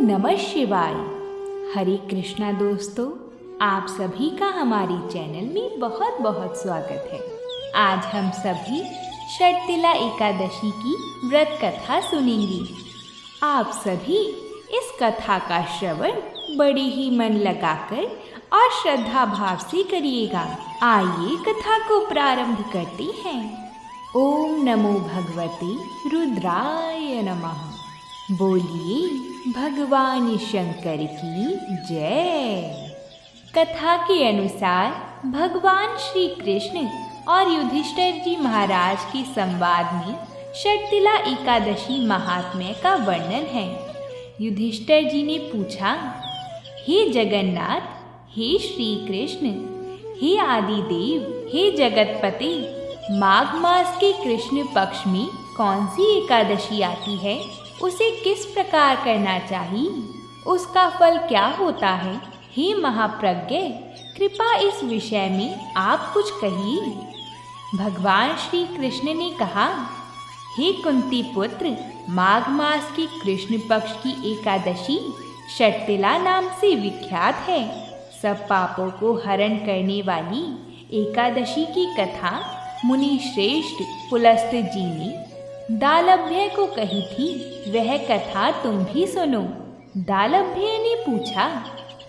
नमः शिवाय। हरे कृष्णा दोस्तों, आप सभी का हमारे चैनल में बहुत बहुत स्वागत है। आज हम सभी शर्तिला एकादशी की व्रत कथा सुनेंगे। आप सभी इस कथा का श्रवण बड़े ही मन लगाकर और श्रद्धा भाव से करिएगा। आइए कथा को प्रारंभ करते हैं। ओम नमो भगवते रुद्राय नमः। बोलिए भगवान शंकर की जय। कथा के अनुसार भगवान श्री कृष्ण और युधिष्ठिर जी महाराज के संवाद में शर्तिला एकादशी महात्म्य का वर्णन है। युधिष्ठिर जी ने पूछा, हे जगन्नाथ, हे श्री कृष्ण, हे आदिदेव, हे जगतपति, माघ मास के कृष्ण पक्ष में कौन सी एकादशी आती है? उसे किस प्रकार करना चाहिए? उसका फल क्या होता है? हे महाप्रज्ञ, कृपा इस विषय में आप कुछ कहिए। भगवान श्री कृष्ण ने कहा, हे कुंती पुत्र, माघ मास की कृष्ण पक्ष की एकादशी शर्तिला नाम से विख्यात है। सब पापों को हरण करने वाली एकादशी की कथा मुनि श्रेष्ठ पुलस्त्य जी ने दालभ्य को कही थी। वह कथा तुम भी सुनो। दालभ्य ने पूछा,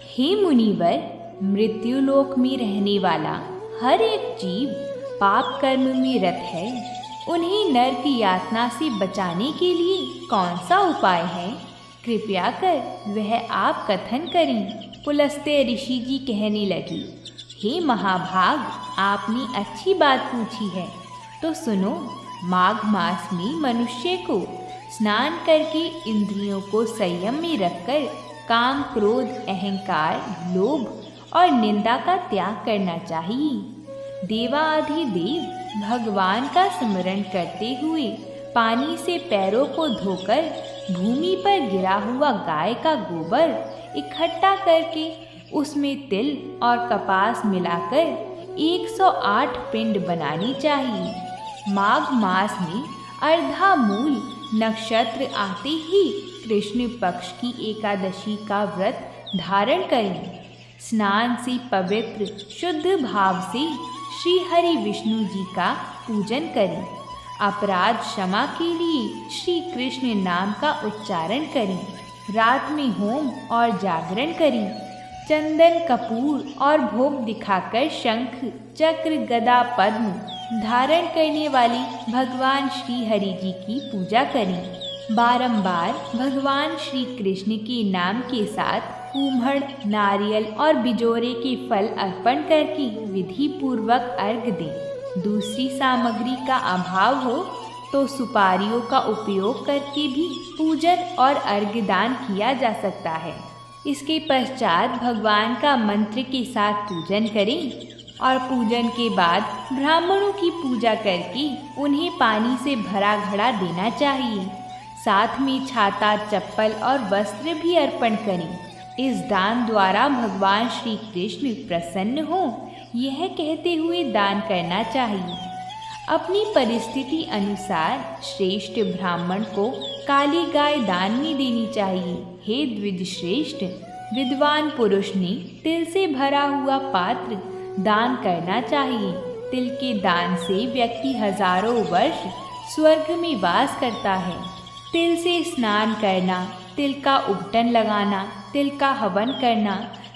हे मुनिवर, मृत्युलोक में रहने वाला हर एक जीव पाप कर्म में रत है। उन्हें नरक यातना से बचाने के लिए कौन सा उपाय है? कृपया कर वह आप कथन करें। पुलस्त्य ऋषि जी कहने लगे, हे महाभाग, आपने अच्छी बात पूछी है, तो सुनो। माघ मास में मनुष्य को स्नान करके इंद्रियों को संयम में रखकर काम, क्रोध, अहंकार, लोभ और निंदा का त्याग करना चाहिए। देवाधिदेव भगवान का स्मरण करते हुए पानी से पैरों को धोकर भूमि पर गिरा हुआ गाय का गोबर इकट्ठा करके उसमें तिल और कपास मिलाकर 108 पिंड बनानी चाहिए। माघ मास में अर्धा मूल नक्षत्र आते ही कृष्ण पक्ष की एकादशी का व्रत धारण करें। स्नान से पवित्र शुद्ध भाव से श्री हरि विष्णु जी का पूजन करें। अपराध क्षमा के लिए श्री कृष्ण नाम का उच्चारण करें। रात में होम और जागरण करें। चंदन, कपूर और भोग दिखाकर शंख, चक्र, गदा, पद्म धारण करने वाली भगवान श्री हरि जी की पूजा करें। बारंबार भगवान श्री कृष्ण के नाम के साथ कुम्हड़, नारियल और बिजोरे के फल अर्पण करके विधि पूर्वक अर्घ दें। दूसरी सामग्री का अभाव हो तो सुपारियों का उपयोग करके भी पूजन और अर्घदान किया जा सकता है। इसके पश्चात भगवान का मंत्र के साथ पूजन करें और पूजन के बाद ब्राह्मणों की पूजा करके उन्हें पानी से भरा घड़ा देना चाहिए। साथ में छाता, चप्पल और वस्त्र भी अर्पण करें। इस दान द्वारा भगवान श्री कृष्ण प्रसन्न हो, यह कहते हुए दान करना चाहिए। अपनी परिस्थिति अनुसार श्रेष्ठ ब्राह्मण को काली गाय दान में देनी चाहिए। हे द्विजश्रेष्ठ, विद्वान पुरुष ने तिल से भरा हुआ पात्र दान करना चाहिए। तिल के दान से व्यक्ति हजारों वर्ष स्वर्ग में वास करता है। तिल से स्नान करना, तिल का उबटन लगाना, तिल का हवन करना,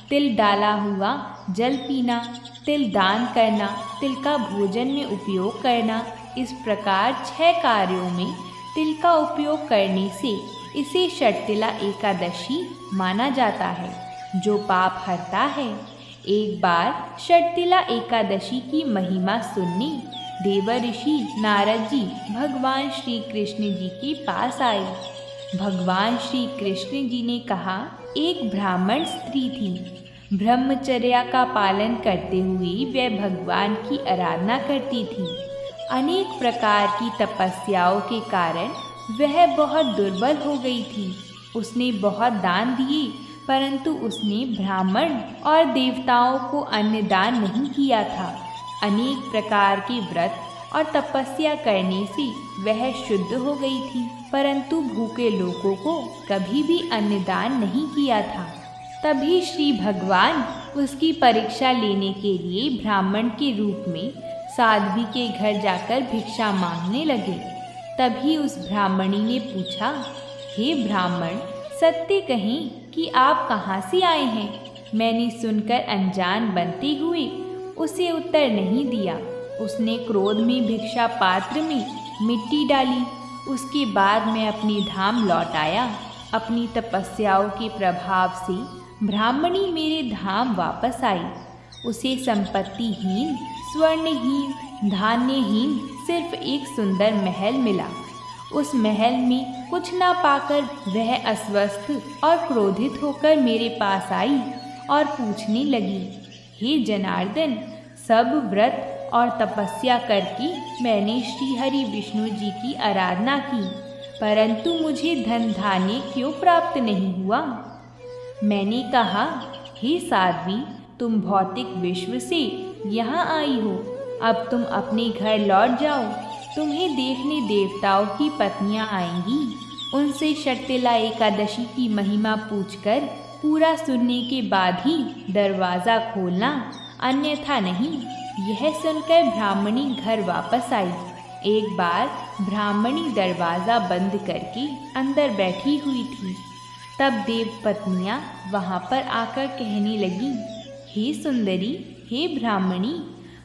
तिल डाला हुआ जल पीना, तिल दान करना, तिल का भोजन में उपयोग करना, इस प्रकार 6 कार्यों में तिल का उपयोग करने से इसे शर्तिला एकादशी माना जाता है, जो पाप हरता है। एक बार शर्तिला एकादशी की महिमा सुनने देवर्षि नारद जी भगवान श्री कृष्ण जी के पास आए। भगवान श्री कृष्ण जी ने कहा, एक ब्राह्मण स्त्री थी। ब्रह्मचर्या का पालन करते हुए वह भगवान की आराधना करती थी। अनेक प्रकार की तपस्याओं के कारण वह बहुत दुर्बल हो गई थी। उसने बहुत दान दिए, परंतु उसने ब्राह्मण और देवताओं को अन्न दान नहीं किया था। अनेक प्रकार के व्रत और तपस्या करने से वह शुद्ध हो गई थी। परंतु भूखे लोगों को कभी भी अन्नदान नहीं किया था। तभी श्री भगवान उसकी परीक्षा लेने के लिए ब्राह्मण के रूप में साध्वी के घर जाकर भिक्षा मांगने लगे। तभी उस ब्राह्मणी ने पूछा, हे ब्राह्मण, सत्य कहें कि आप कहाँ से आए हैं? मैंने सुनकर अनजान बनते हुए उसे उत्तर नहीं दिया। उसने क्रोध में भिक्षा पात्र में मिट्टी डाली। उसके बाद मैं अपने धाम लौट आया। अपनी तपस्याओं के प्रभाव से ब्राह्मणी मेरे धाम वापस आई। उसे संपत्तिहीन, स्वर्णहीन, धान्यहीन सिर्फ एक सुंदर महल मिला। उस महल में कुछ ना पाकर वह अस्वस्थ और क्रोधित होकर मेरे पास आई और पूछने लगी, हे जनार्दन, सब व्रत और तपस्या करके मैंने श्री हरि विष्णु जी की आराधना की, परंतु मुझे धन धान्य क्यों प्राप्त नहीं हुआ? मैंने कहा, हे साध्वी, तुम भौतिक विश्व से यहाँ आई हो। अब तुम अपने घर लौट जाओ। तुम्हें देखने देवताओं की पत्नियाँ आएंगी। उनसे शर्तिला एकादशी की महिमा पूछकर पूरा सुनने के बाद ही दरवाज़ा खोलना, अन्यथा नहीं। यह सुनकर ब्राह्मणी घर वापस आई। एक बार ब्राह्मणी दरवाज़ा बंद करके अंदर बैठी हुई थी। तब देव पत्नियाँ वहाँ पर आकर कहने लगी, हे सुंदरी, हे ब्राह्मणी,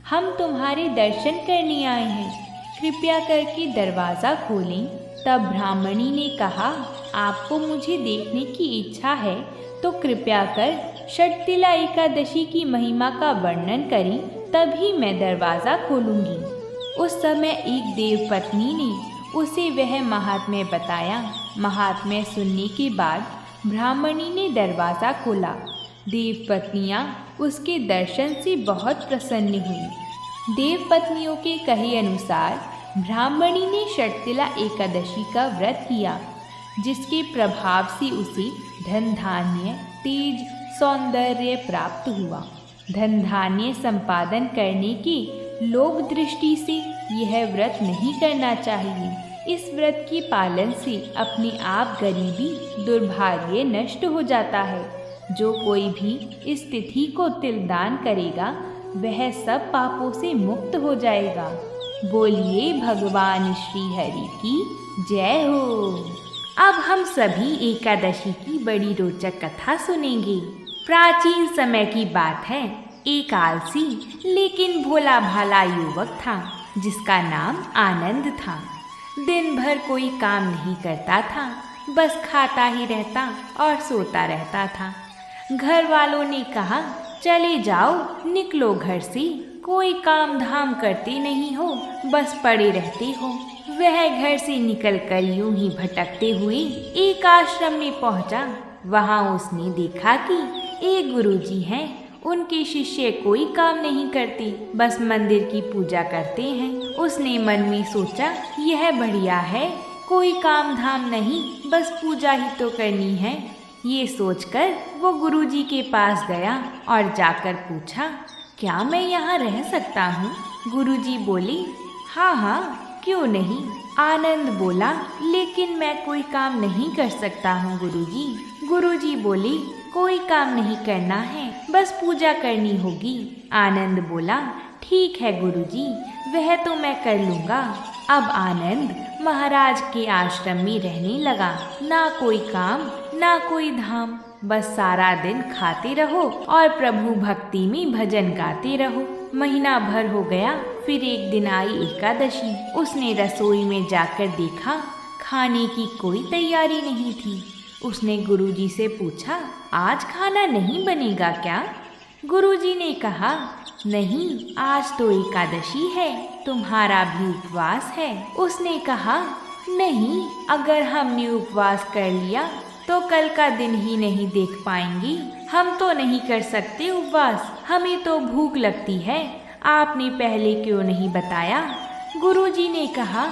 हम तुम्हारे दर्शन करने आए हैं, कृपया करके दरवाज़ा खोलें। तब ब्राह्मणी ने कहा, आपको मुझे देखने की इच्छा है तो कृपया कर शर्तिला एकादशी की महिमा का वर्णन करें, तभी मैं दरवाज़ा खोलूँगी। उस समय एक देव पत्नी ने उसे वह महात्म्य बताया। महात्म्य सुनने के बाद ब्राह्मणी ने दरवाज़ा खोला। देव पत्नियाँ उसके दर्शन से बहुत प्रसन्न हुई। देव पत्नियों के कहे अनुसार ब्राह्मणी ने शर्तिला एकादशी का व्रत किया, जिसके प्रभाव से उसे धन धान्य, तेज, सौंदर्य प्राप्त हुआ। धन धान्य संपादन करने की लोभ दृष्टि से यह व्रत नहीं करना चाहिए। इस व्रत के पालन से अपने आप गरीबी, दुर्भाग्य नष्ट हो जाता है। जो कोई भी इस तिथि को तिलदान करेगा वह सब पापों से मुक्त हो जाएगा। बोलिए भगवान श्री हरि की जय हो। अब हम सभी एकादशी की बड़ी रोचक कथा सुनेंगे। प्राचीन समय की बात है। एक आलसी लेकिन भोला भाला युवक था, जिसका नाम आनंद था। दिन भर कोई काम नहीं करता था, बस खाता ही रहता और सोता रहता था। घर वालों ने कहा, चले जाओ, निकलो घर से, कोई काम धाम करते नहीं हो, बस पड़े रहते हो। वह घर से निकलकर यूं ही भटकते हुए एक आश्रम में पहुंचा। वहां उसने देखा कि एक गुरुजी हैं। उनके शिष्य कोई काम नहीं करते, बस मंदिर की पूजा करते हैं। उसने मन में सोचा, यह बढ़िया है, कोई काम धाम नहीं, बस पूजा ही तो करनी है। ये सोचकर वो गुरुजी के पास गया और जाकर पूछा, क्या मैं यहाँ रह सकता हूँ? गुरुजी बोले, हाँ हाँ, क्यों नहीं। आनंद बोला, लेकिन मैं कोई काम नहीं कर सकता हूँ गुरुजी। गुरुजी बोले, कोई काम नहीं करना है, बस पूजा करनी होगी। आनंद बोला, ठीक है गुरुजी, वह तो मैं कर लूँगा। अब आनंद महाराज के आश्रम में रहने लगा। ना कोई काम, ना कोई धाम, बस सारा दिन खाते रहो और प्रभु भक्ति में भजन गाते रहो। महीना भर हो गया। फिर एक दिन आई एकादशी। उसने रसोई में जाकर देखा, खाने की कोई तैयारी नहीं थी। उसने गुरुजी से पूछा, आज खाना नहीं बनेगा क्या? गुरुजी ने कहा, नहीं, आज तो एकादशी है, तुम्हारा भी उपवास है। उसने कहा, नहीं, अगर हमने उपवास कर लिया तो कल का दिन ही नहीं देख पाएंगे। हम तो नहीं कर सकते उपवास, हमें तो भूख लगती है। आपने पहले क्यों नहीं बताया? गुरुजी ने कहा,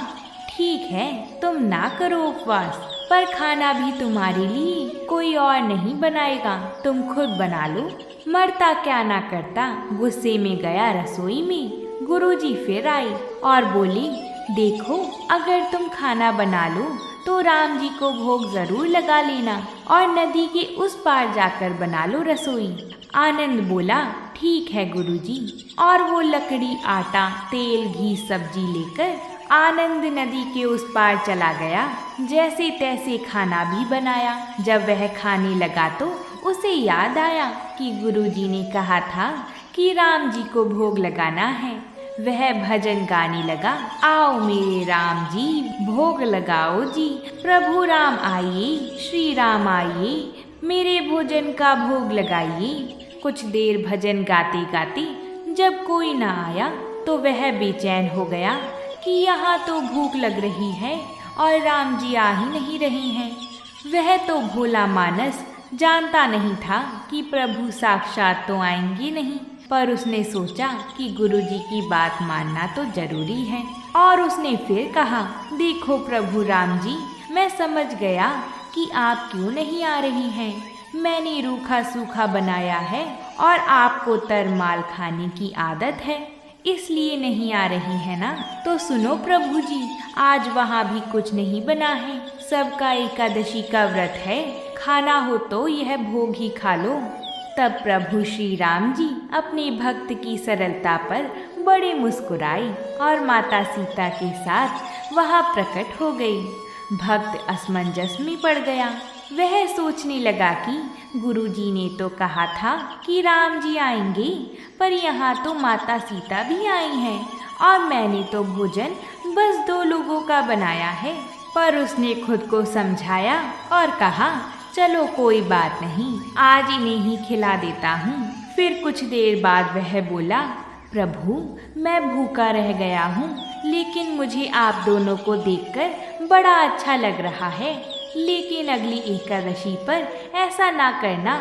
ठीक है, तुम ना करो उपवास, पर खाना भी तुम्हारे लिए कोई और नहीं बनाएगा, तुम खुद बना लो। मरता क्या ना करता, गुस्से में गया रसोई में। गुरुजी फिर आई और बोली, देखो, अगर तुम खाना बना लो तो राम जी को भोग जरूर लगा लेना और नदी के उस पार जाकर बना लो रसोई। आनंद बोला, ठीक है गुरुजी। और वो लकड़ी, आटा, तेल, घी, सब्जी लेकर आनंद नदी के उस पार चला गया। जैसे तैसे खाना भी बनाया। जब वह खाने लगा तो उसे याद आया कि गुरुजी ने कहा था कि राम जी को भोग लगाना है। वह भजन गाने लगा, आओ मेरे राम जी भोग लगाओ जी, प्रभु राम आइए, श्री राम आइए, मेरे भोजन का भोग लगाइए। कुछ देर भजन गाते गाते जब कोई न आया तो वह बेचैन हो गया कि यहाँ तो भूख लग रही है और राम जी आ ही नहीं रहे हैं। वह तो भोला मानस जानता नहीं था कि प्रभु साक्षात तो आएंगे नहीं, पर उसने सोचा कि गुरुजी की बात मानना तो जरूरी है। और उसने फिर कहा, देखो प्रभु राम जी, मैं समझ गया कि आप क्यों नहीं आ रही हैं। मैंने रूखा सूखा बनाया है और आपको तरमाल खाने की आदत है, इसलिए नहीं आ रही है ना। तो सुनो प्रभु जी, आज वहाँ भी कुछ नहीं बना है। सबका एकादशी का व्रत है, खाना हो तो यह भोग ही खा लो। तब प्रभु श्री राम जी अपने भक्त की सरलता पर बड़े मुस्कुराए और माता सीता के साथ वहाँ प्रकट हो गई। भक्त असमंजस में पड़ गया। वह सोचने लगा कि गुरुजी ने तो कहा था कि राम जी आएंगे, पर यहाँ तो माता सीता भी आई हैं और मैंने तो भोजन बस 2 लोगों का बनाया है। पर उसने खुद को समझाया और कहा, चलो कोई बात नहीं, आज इन्हें ही खिला देता हूँ। फिर कुछ देर बाद वह बोला, प्रभु मैं भूखा रह गया हूँ, लेकिन मुझे आप दोनों को देखकर बड़ा अच्छा लग रहा है। लेकिन अगली एकादशी पर ऐसा ना करना,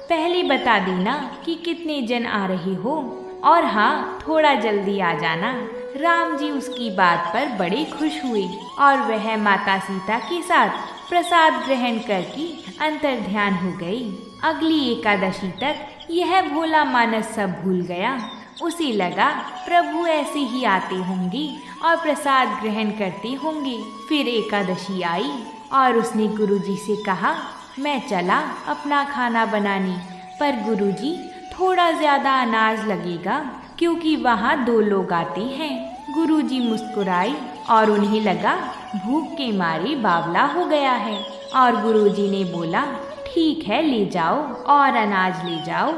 पहले बता देना कि कितने जन आ रहे हो, और हाँ थोड़ा जल्दी आ जाना। राम जी उसकी बात पर बड़े खुश हुए और वह माता सीता के साथ प्रसाद ग्रहण करके अंतर्ध्यान हो गई। अगली एकादशी तक यह भोला मानस सब भूल गया। उसे लगा प्रभु ऐसे ही आते होंगे और प्रसाद ग्रहण करते होंगे। फिर एकादशी आई और उसने गुरुजी से कहा, मैं चला अपना खाना बनाने, पर गुरुजी थोड़ा ज़्यादा अनाज लगेगा क्योंकि वहाँ 2 लोग आते हैं। गुरुजी मुस्कुराए और उन्हें लगा भूख के मारे बावला हो गया है, और गुरुजी ने बोला, ठीक है ले जाओ और अनाज ले जाओ।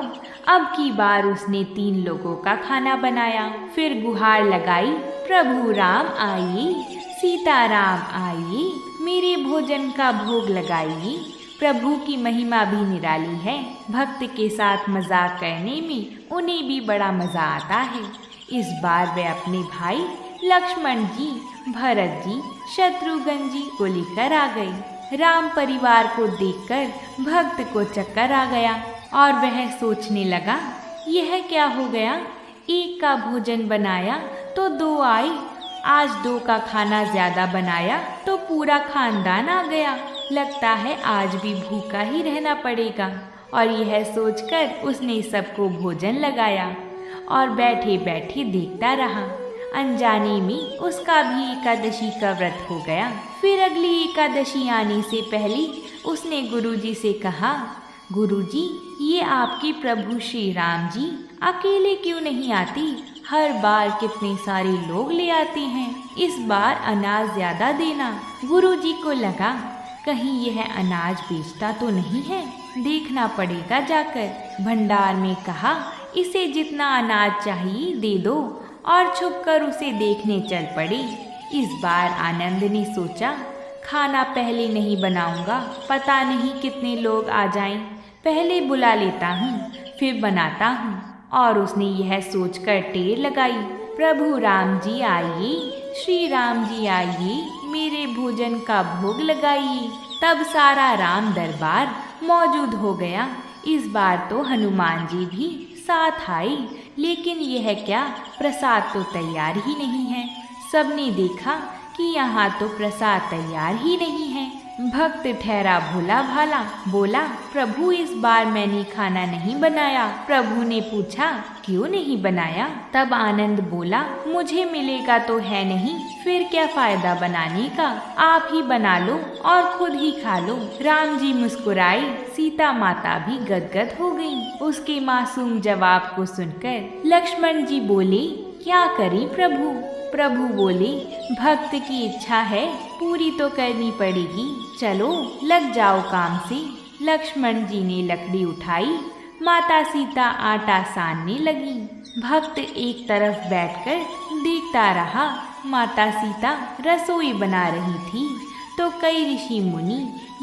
अब की बार उसने 3 लोगों का खाना बनाया। फिर गुहार लगाई, प्रभु राम आइए, सीता राम आइए, मेरे भोजन का भोग लगाइए। प्रभु की महिमा भी निराली है। भक्त के साथ मजाक करने में उन्हें भी बड़ा मजा आता है। इस बार वे अपने भाई लक्ष्मण जी, भरत जी, शत्रुघ्न जी को लेकर आ गए। राम परिवार को देखकर भक्त को चक्कर आ गया और वह सोचने लगा, यह क्या हो गया, एक का भोजन बनाया तो 2 आए, आज 2 का खाना ज्यादा बनाया तो पूरा खानदान आ गया। लगता है आज भी भूखा ही रहना पड़ेगा। और यह सोचकर उसने सबको भोजन लगाया और बैठे बैठे देखता रहा। अनजाने में उसका भी एकादशी का व्रत हो गया। फिर अगली एकादशी आने से पहले उसने गुरुजी से कहा, गुरुजी ये आपके प्रभु श्री राम जी अकेले क्यों नहीं आते? हर बार कितने सारे लोग ले आते हैं, इस बार अनाज ज्यादा देना। गुरुजी को लगा कहीं यह अनाज बेचता तो नहीं है, देखना पड़ेगा जाकर। भंडार में कहा, इसे जितना अनाज चाहिए दे दो, और छुपकर उसे देखने चल पड़े। इस बार आनंद ने सोचा, खाना पहले नहीं बनाऊंगा, पता नहीं कितने लोग आ जाएं, पहले बुला लेता हूँ फिर बनाता हूँ। और उसने यह सोचकर टेर लगाई, प्रभु राम जी आइए, श्री राम जी आइए, मेरे भोजन का भोग लगाइए। तब सारा राम दरबार मौजूद हो गया। इस बार तो हनुमान जी भी साथ आए, लेकिन यह क्या, प्रसाद तो तैयार ही नहीं है। सबने देखा कि यहाँ तो प्रसाद तैयार ही नहीं है। भक्त ठहरा भोला भाला, बोला प्रभु इस बार मैंने खाना नहीं बनाया। प्रभु ने पूछा क्यों नहीं बनाया? तब आनंद बोला मुझे मिलेगा तो है नहीं, फिर क्या फायदा बनाने का, आप ही बना लो और खुद ही खा लो। राम जी मुस्कुराए, सीता माता भी गदगद हो गईं। उसके मासूम जवाब को सुनकर लक्ष्मण जी बोले क्या करें प्रभु? प्रभु बोले भक्त की इच्छा है, पूरी तो करनी पड़ेगी, चलो लग जाओ काम से। लक्ष्मण जी ने लकड़ी उठाई, माता सीता आटा सानने लगी। भक्त एक तरफ बैठकर देखता रहा। माता सीता रसोई बना रही थी तो कई ऋषि मुनि,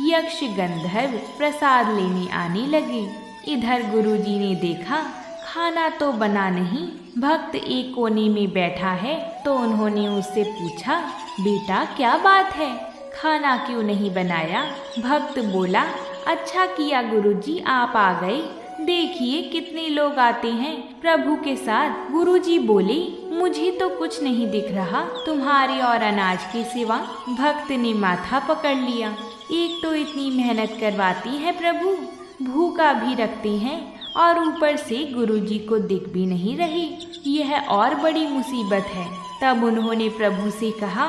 यक्ष, गंधर्व प्रसाद लेने आने लगे। इधर गुरुजी ने देखा खाना तो बना नहीं, भक्त एक कोने में बैठा है, तो उन्होंने उससे पूछा बेटा क्या बात है, खाना क्यों नहीं बनाया? भक्त बोला अच्छा किया गुरुजी आप आ गए, देखिए कितने लोग आते हैं प्रभु के साथ। गुरुजी बोले मुझे तो कुछ नहीं दिख रहा तुम्हारे और अनाज के सिवा। भक्त ने माथा पकड़ लिया, एक तो इतनी मेहनत करवाती है प्रभु, भूखा भी रखते हैं और ऊपर से गुरुजी को दिख भी नहीं रही, यह और बड़ी मुसीबत है। तब उन्होंने प्रभु से कहा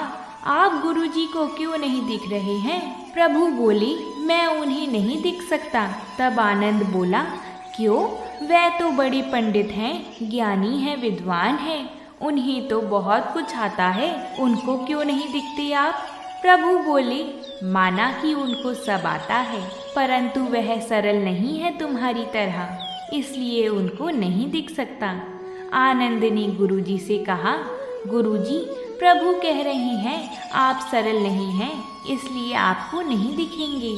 आप गुरुजी को क्यों नहीं दिख रहे हैं? प्रभु बोले मैं उन्हें नहीं दिख सकता। तब आनंद बोला क्यों, वह तो बड़े पंडित हैं, ज्ञानी हैं, विद्वान हैं, उन्हें तो बहुत कुछ आता है, उनको क्यों नहीं दिखते आप? प्रभु बोले माना कि उनको सब आता है, परंतु वह सरल नहीं है तुम्हारी तरह, इसलिए उनको नहीं दिख सकता। आनंद ने गुरुजी से कहा गुरुजी प्रभु कह रहे हैं आप सरल नहीं हैं, इसलिए आपको नहीं दिखेंगे।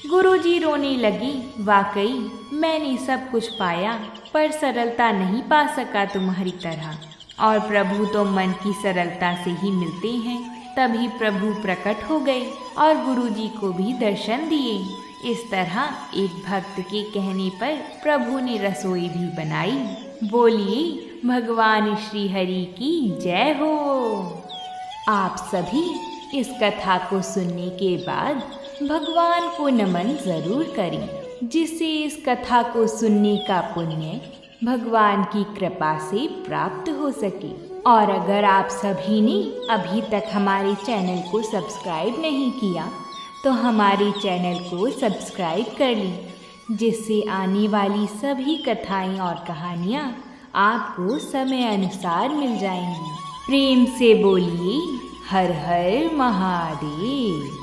गुरुजी रोने लगे वाकई मैंने सब कुछ पाया पर सरलता नहीं पा सका तुम्हारी तरह, और प्रभु तो मन की सरलता से ही मिलते हैं। तभी प्रभु प्रकट हो गए और गुरुजी को भी दर्शन दिए। इस तरह एक भक्त के कहने पर प्रभु ने रसोई भी बनाई। बोलिए भगवान श्री हरि की जय हो। आप सभी इस कथा को सुनने के बाद भगवान को नमन जरूर करें, जिससे इस कथा को सुनने का पुण्य भगवान की कृपा से प्राप्त हो सके। और अगर आप सभी ने अभी तक हमारे चैनल को सब्सक्राइब नहीं किया तो हमारे चैनल को सब्सक्राइब कर लें, जिससे आने वाली सभी कथाएं और कहानियाँ आपको समय अनुसार मिल जाएंगी। प्रेम से बोलिए हर हर महादेव।